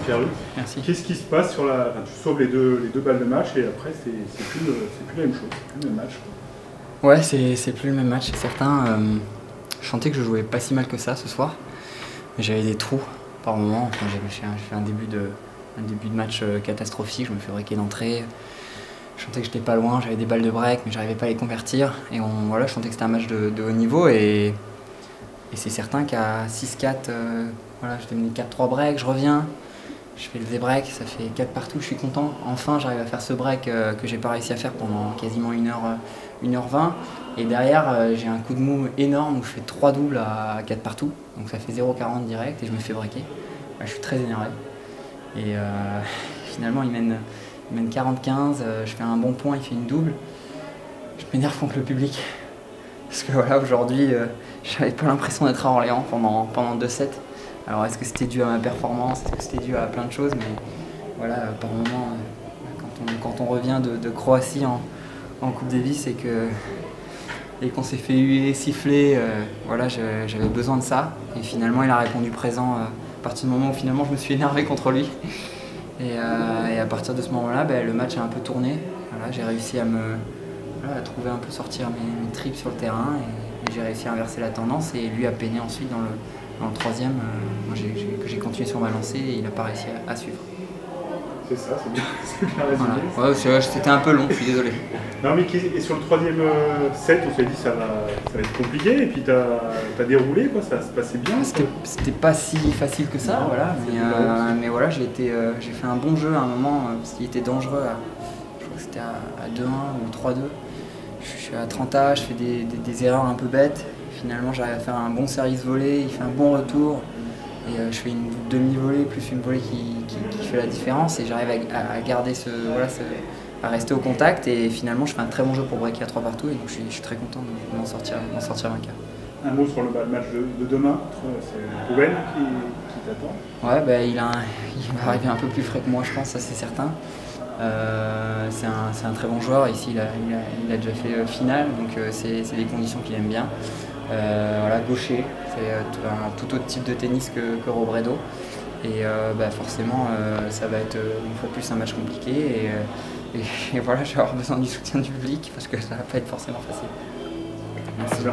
Pierre-Luc. Merci. Qu'est-ce qui se passe sur la... Enfin, tu sauves les deux balles de match et après c'est plus la même chose, c'est plus le même match. Ouais, c'est plus le même match, c'est certain. Je sentais que je jouais pas si mal que ça ce soir, mais j'avais des trous par moment. Enfin, j'ai fait un début de match catastrophique, je me fais breaker d'entrée. Je sentais que j'étais pas loin, j'avais des balles de break, mais j'arrivais pas à les convertir. Et voilà, je sentais que c'était un match de haut niveau. Et c'est certain qu'à 6-4, voilà, j'étais mené 4-3 break, je reviens, je fais le break, ça fait 4 partout, je suis content. Enfin, j'arrive à faire ce break que j'ai pas réussi à faire pendant quasiment 1h20. Et derrière, j'ai un coup de mou énorme où je fais 3 doubles à 4 partout. Donc ça fait 0,40 direct et je me fais breaker. Je suis très énervé. Et finalement, il mène 40-15, je fais un bon point, il fait une double. Je m'énerve contre le public. Parce que voilà, aujourd'hui, j'avais pas l'impression d'être à Orléans pendant 2 sets. Alors est-ce que c'était dû à ma performance, est-ce que c'était dû à plein de choses, mais voilà, par moment, quand on revient de Croatie en Coupe Davis et qu'on s'est fait huer, siffler, voilà, j'avais besoin de ça. Et finalement, il a répondu présent à partir du moment où finalement je me suis énervé contre lui. Et à partir de ce moment-là, le match a un peu tourné. Voilà, j'ai réussi à trouver un peu sortir mes trips sur le terrain et j'ai réussi à inverser la tendance et lui a peiné ensuite dans le troisième. Moi j'ai continué sur ma lancée et il n'a pas réussi à suivre. C'est ça, c'est bien résumé. Voilà. Ouais, c'était un peu long, je suis désolé. Non mais et sur le troisième set, on s'est dit ça va être compliqué et puis t'as déroulé, quoi, ça se passait bien. C'était pas si facile que ça, non, voilà, mais voilà, j'ai fait un bon jeu à un moment parce qu'il était dangereux, je crois que c'était à 2-1 ou 3-2. Je suis à 30A, je fais des erreurs un peu bêtes. Finalement, j'arrive à faire un bon service volé, il fait un bon retour. Et je fais une demi-volée plus une volée qui fait la différence. Et j'arrive à garder à rester au contact. Et finalement, je fais un très bon jeu pour breaker à 3 partout. Et donc, je suis très content de m'en sortir vainqueur. Un mot sur le match de demain, c'est Ruben qui t'attend. Ouais, il va arriver un peu plus frais que moi, je pense, ça c'est certain. C'est un très bon joueur, ici il a déjà fait finale, donc c'est des conditions qu'il aime bien. Voilà, gaucher, c'est un tout autre type de tennis que Robredo. Et forcément, ça va être une fois de plus un match compliqué. Et voilà, je vais avoir besoin du soutien du public parce que ça va pas être forcément facile. Merci.